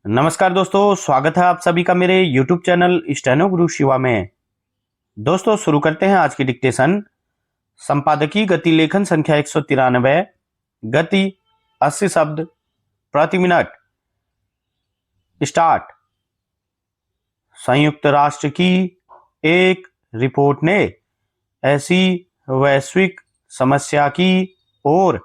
नमस्कार दोस्तों, स्वागत है आप सभी का मेरे YouTube चैनल स्टेनो गुरु शिवा में। दोस्तों शुरू करते हैं आज की डिक्टेशन। संपादकीय गति लेखन संख्या 193, गति 80 शब्द प्रति मिनट। स्टार्ट। संयुक्त राष्ट्र की एक रिपोर्ट ने ऐसी वैश्विक समस्या की ओर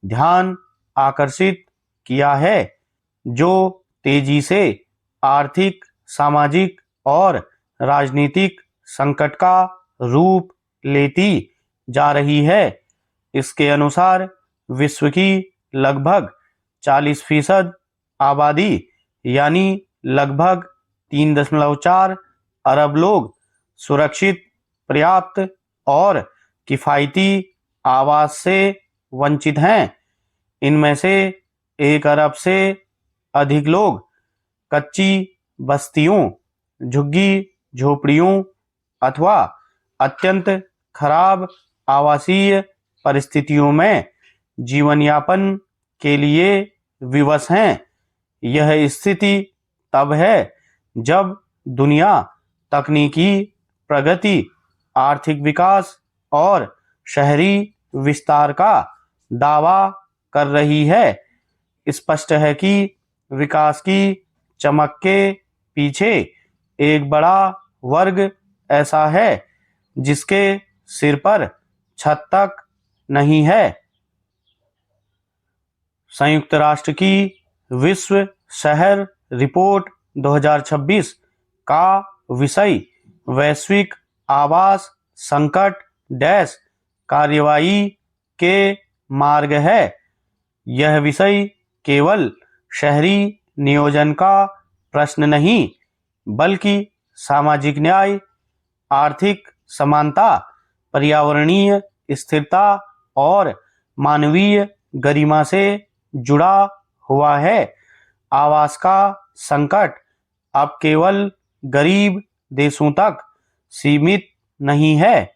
ध्यान आकर्षित किया है जो तेजी से आर्थिक, सामाजिक और राजनीतिक संकट का रूप लेती जा रही है। इसके अनुसार विश्व की लगभग 40% आबादी यानी लगभग 3.4 अरब लोग सुरक्षित, पर्याप्त और किफायती आवास से वंचित हैं। इनमें से 1 अरब से अधिक लोग कच्ची बस्तियों, झुग्गी झोपड़ियों अथवा अत्यंत खराब आवासीय परिस्थितियों में जीवन यापन के लिए विवश हैं। यह स्थिति तब है जब दुनिया तकनीकी प्रगति, आर्थिक विकास और शहरी विस्तार का दावा कर रही है। स्पष्ट है कि विकास की चमक के पीछे एक बड़ा वर्ग ऐसा है जिसके सिर पर छत तक नहीं है। संयुक्त राष्ट्र की विश्व शहर रिपोर्ट 2026 का विषय वैश्विक आवास संकट डैश कार्यवाही के मार्ग है। यह विषय केवल शहरी नियोजन का प्रश्न नहीं, बल्कि सामाजिक न्याय, आर्थिक समानता, पर्यावरणीय स्थिरता और मानवीय गरिमा से जुड़ा हुआ है। आवास का संकट अब केवल गरीब देशों तक सीमित नहीं है।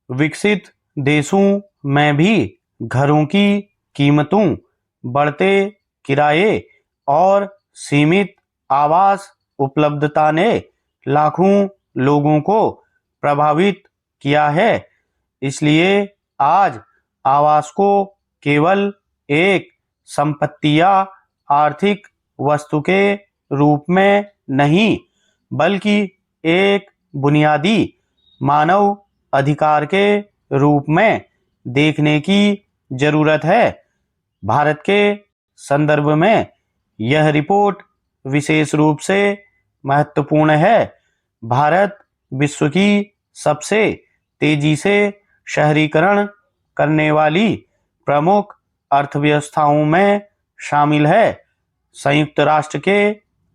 विकसित देशों में भी घरों की कीमतों, बढ़ते किराए और सीमित आवास उपलब्धता ने लाखों लोगों को प्रभावित किया है। इसलिए आज आवास को केवल एक संपत्ति या आर्थिक वस्तु के रूप में नहीं, बल्कि एक बुनियादी मानव अधिकार के रूप में देखने की जरूरत है। भारत के संदर्भ में यह रिपोर्ट विशेष रूप से महत्वपूर्ण है। भारत विश्व की सबसे तेजी से शहरीकरण करने वाली प्रमुख अर्थव्यवस्थाओं में शामिल है। संयुक्त राष्ट्र के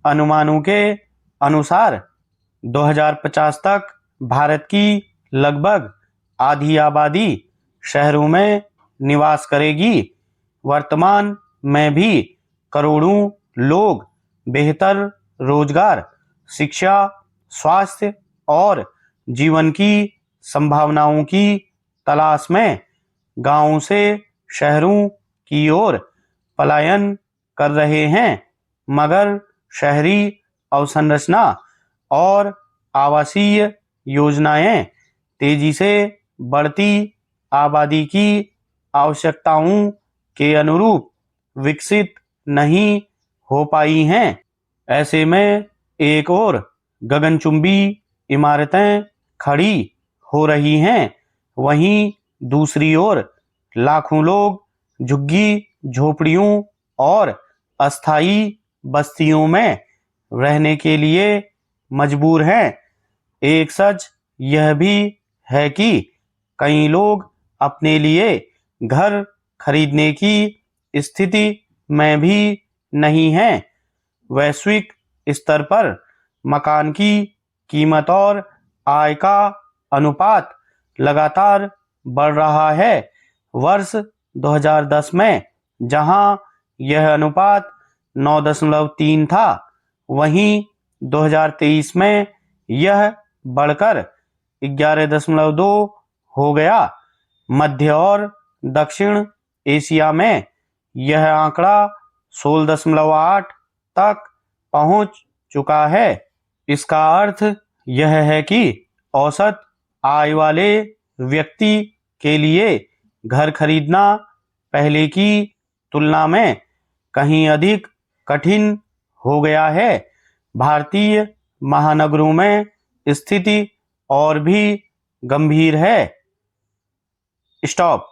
अनुमानों के अनुसार 2050 तक भारत की लगभग आधी आबादी शहरों में निवास करेगी। वर्तमान में भी करोड़ों लोग बेहतर रोजगार, शिक्षा, स्वास्थ्य और जीवन की संभावनाओं की तलाश में गांवों से शहरों की ओर पलायन कर रहे हैं। मगर शहरी अवसंरचना और आवासीय योजनाएं तेजी से बढ़ती आबादी की आवश्यकताओं के अनुरूप विकसित नहीं हो पाई हैं। ऐसे में एक ओर गगनचुंबी इमारतें खड़ी हो रही हैं, वहीं दूसरी ओर लाखों लोग झुग्गी झोपड़ियों और अस्थायी बस्तियों में रहने के लिए मजबूर हैं। एक सच यह भी है कि कई लोग अपने लिए घर खरीदने की स्थिति में भी नहीं हैं। वैश्विक स्तर पर मकान की कीमत और आय का अनुपात लगातार बढ़ रहा है। वर्ष 2010 में जहां यह अनुपात 9.3 था, वहीं 2023 में यह बढ़कर 11.2 हो गया। मध्य और दक्षिण एशिया में यह आंकड़ा 16.8 तक पहुंच चुका है। इसका अर्थ यह है कि औसत आय वाले व्यक्ति के लिए घर खरीदना पहले की तुलना में कहीं अधिक कठिन हो गया है। भारतीय महानगरों में स्थिति और भी गंभीर है। स्टॉप।